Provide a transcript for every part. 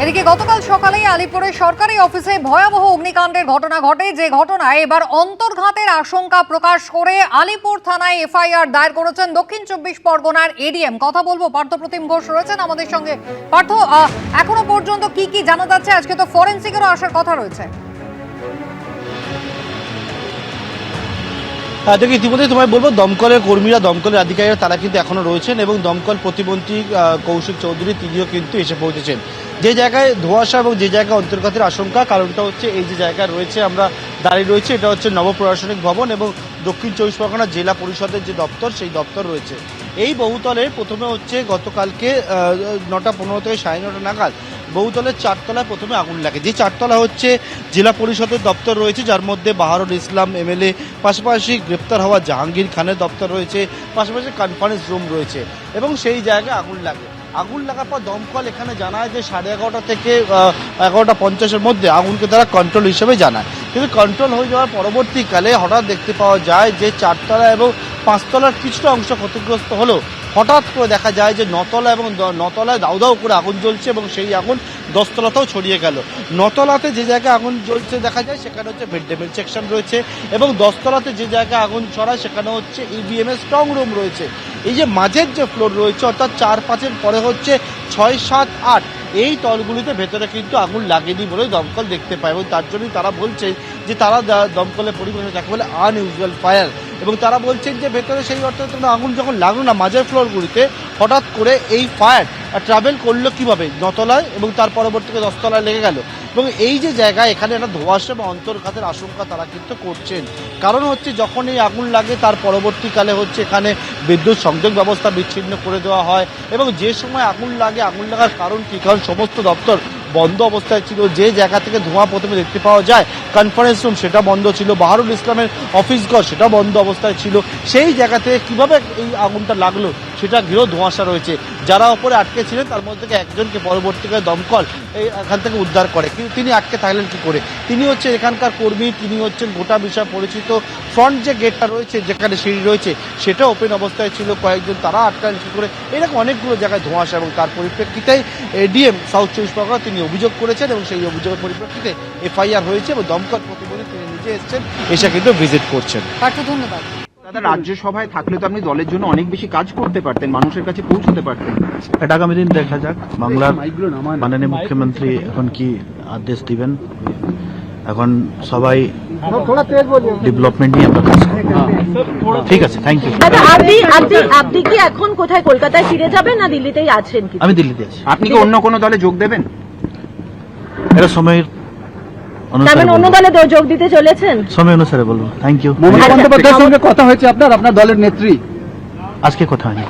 এদিকে গতকাল সকালেই আলিপুরে সরকারি অফিসে ভয়াবহ অগ্নিকাণ্ডের ঘটনা ঘটে, যে ঘটনায় এবার অন্তর্ঘাতের আশঙ্কা প্রকাশ করে আলিপুর থানায় এফআইআর দায়ের করেছেন দক্ষিণ 24 পরগনার এডিএম। কথা বলবো, পার্থপ্রতিম ঘোষ রয়েছেন আমাদের সঙ্গে। পার্থ, এখনো পর্যন্ত কি কি জানা যাচ্ছে? আজকে তো ফরেন্সিকেরও আসার কথা রয়েছে। দেখো, ইতিমধ্যে তোমায় বলবো, দমকলের কর্মীরা, দমকলের আধিকারিকরা তারা কিন্তু এখনো রয়েছেন এবং দমকল প্রতিমন্ত্রী কৌশিক চৌধুরী তিনিও কিন্তু এসে পৌঁছেছেন। যে জায়গায় ধোঁয়াশা এবং যে জায়গায় অন্তর্ঘাতের আশঙ্কা, কারণটা হচ্ছে এই যে জায়গায় রয়েছে আমরা দাঁড়িয়ে রয়েছে, এটা হচ্ছে নবপ্রশাসনিক ভবন এবং দক্ষিণ 24 পরগনা জেলা পরিষদের যে দপ্তর, সেই দপ্তর রয়েছে এই বহুতলে। প্রথমে হচ্ছে গতকালকে 9:15 থেকে 9:30 নাগাদ বহুতলের 4তলায় প্রথমে আগুন লাগে। যে 4তলা হচ্ছে জেলা পরিষদের দপ্তর রয়েছে, যার মধ্যে বাহারুল ইসলাম এমএলএ, পাশাপাশি গ্রেপ্তার হওয়া জাহাঙ্গীর খানের দপ্তর রয়েছে, পাশাপাশি কনফারেন্স রুম রয়েছে এবং সেই জায়গায় আগুন লাগে। আগুন লাগার পর দমকল এখানে জানায় যে 11:30 থেকে 11:50-এর মধ্যে আগুনকে তারা কন্ট্রোল হিসেবে জানায়, কিন্তু কন্ট্রোল হয়ে যাওয়ার পরবর্তীকালে হঠাৎ দেখতে পাওয়া যায় যে 4তলা এবং 5তলার কিছুটা অংশ ক্ষতিগ্রস্ত হলো। হঠাৎ করে দেখা যায় যে 9তলা এবং 9তলায় দাউ দাউ করে আগুন জ্বলছে এবং সেই আগুন 10তলাতেও ছড়িয়ে গেল। 9তলাতে যে জায়গায় আগুন জ্বলছে দেখা যায় সেখানে হচ্ছে মিড ডে মিল সেকশন রয়েছে এবং 10তলাতে যে জায়গায় আগুন ছড়ায় সেখানে হচ্ছে ইভিএম এর স্ট্রং রুম রয়েছে। এই যে মাঝের যে ফ্লোর রয়েছে, অর্থাৎ 4-5-এর পরে হচ্ছে 6-7-8, এই তলগুলিতে ভেতরে কিন্তু আগুন লাগেনি বলে দমকল দেখতে পায় এবং তার জন্যই তারা বলছে যে তারা দমকলের পরিবেশে যাকে বলে আনইউজুয়াল ফায়ার, এবং তারা বলছেন যে ভেতরে সেই অর্থে আগুন যখন লাগলো না মাঝের ফ্লোরগুলিতে, হঠাৎ করে এই ফায়ার ট্রাভেল করলো কিভাবে 9তলায় এবং তার পরবর্তীতে 10তলায় লেগে গেল। এবং এই যে জায়গায় এখানে একটা ধোঁয়াশা বা অন্তর্ঘাতের আশঙ্কা তারা কিন্তু করছেন। কারণ হচ্ছে যখন এই আগুন লাগে তার পরবর্তীকালে হচ্ছে এখানে বিদ্যুৎ সংযোগ ব্যবস্থা বিচ্ছিন্ন করে দেওয়া হয় এবং যে সময় আগুন লাগে, আগুন লাগার কারণ কি? কারণ সমস্ত দপ্তর বন্ধ অবস্থায় ছিল। যে জায়গা থেকে ধোঁয়া প্রথমে দেখতে পাওয়া যায়, কনফারেন্স রুম, সেটা বন্ধ ছিল। বাহারুল ইসলামের অফিস ঘর, সেটা বন্ধ অবস্থায় ছিল। সেই জায়গা থেকে কীভাবে এই আগুনটা লাগলো সেটা ঘিরেও ধোঁয়াশা রয়েছে। যারা ওপরে আটকে ছিলেন তার মধ্যে থেকে একজনকে পরবর্তীকালে দমকল এখান থেকে উদ্ধার করে, কিন্তু তিনি আটকে থাকলেন কী করে? তিনি হচ্ছে এখানকার কর্মী, তিনি হচ্ছেন গোটা বিষয় পরিচিত। ফ্রন্ট যে গেটটা রয়েছে, যেখানে সিঁড়ি রয়েছে, সেটা ওপেন অবস্থায় ছিল। কয়েকজন তারা আটকান কী করে? এরকম অনেকগুলো জায়গায় ধোঁয়াশা এবং তার পরিপ্রেক্ষিতেই এডিএম সাউথ 24 পরগনা তিনি অভিযোগ করেছেন এবং সেই অভিযোগের পরিপ্রেক্ষিতে এফআইআর হয়েছে এবং দমকল প্রতিনিধি তিনি নিজে এসেছেন, এসে কিন্তু ভিজিট করছেন। ধন্যবাদ দাদা, রাজ্যসভায় থাকলে তো আপনি দলের জন্য অনেক বেশি কাজ করতে পারতেন, মানুষের কাছে পৌঁছতে পারতেন। এটা আগামী দিন দেখা যাক বাংলার মাননীয় মুখ্যমন্ত্রী এখন কি আদেশ দিবেন। এখন সবাই ডেভেলপমেন্ট নিয়ে আমরা কাজ করব। ঠিক আছে, থ্যাংক ইউ। দাদা, আপনি কি এখন কোথায়, কলকাতায় ফিরে যাবেন না দিল্লিতেই আছেন? আমি দিল্লিতে আছি। আপনি কি অন্য কোনো দলে যোগ দেবেন? এটা সময়ের অন্য দলে যোগ দিতে চলেছেন? সময় অনুসারে বলবো। Thank you. মমতা বন্দ্যোপাধ্যায়ের সঙ্গে কথা হয়েছে আপনার দলের নেত্রী? আজকে কথা হয়নি।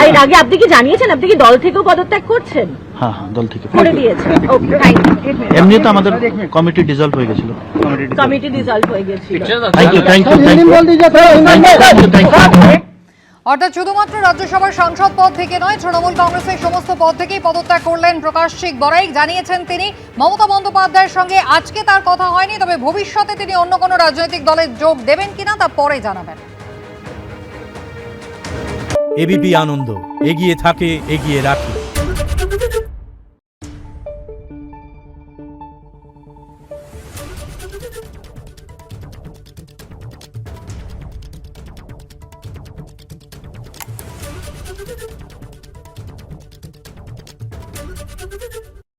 এর আগে আপনি কি জানিয়েছেন আপনি কি দল থেকেও পদত্যাগ করছেন? হ্যাঁ, দল থেকে করে দিয়েছেন। ওকে, থ্যাংক ইউ। এমনি তো আমাদের কমিটি ডিসলভ হয়ে গেছিল। কমিটি ডিসলভ হয়ে গেছিল। Thank you, thank you, thank you. অর্থাৎ শুধুমাত্র রাজ্যসভার সাংসদ পদ থেকে নয়, তৃণমূল কংগ্রেসের সমস্ত পদ থেকেই পদত্যাগ করলেন প্রকাশ সিং বড়াইক। জানিয়েছেন তিনি মমতা বন্দ্যোপাধ্যায়ের সঙ্গে আজকে তার কথা হয়নি, তবে ভবিষ্যতে তিনি অন্য কোনো রাজনৈতিক দলে যোগ দেবেন কিনা তা পরে জানাবেন। এবিপি আনন্দ, এগিয়ে থাকে, এগিয়ে রাখে।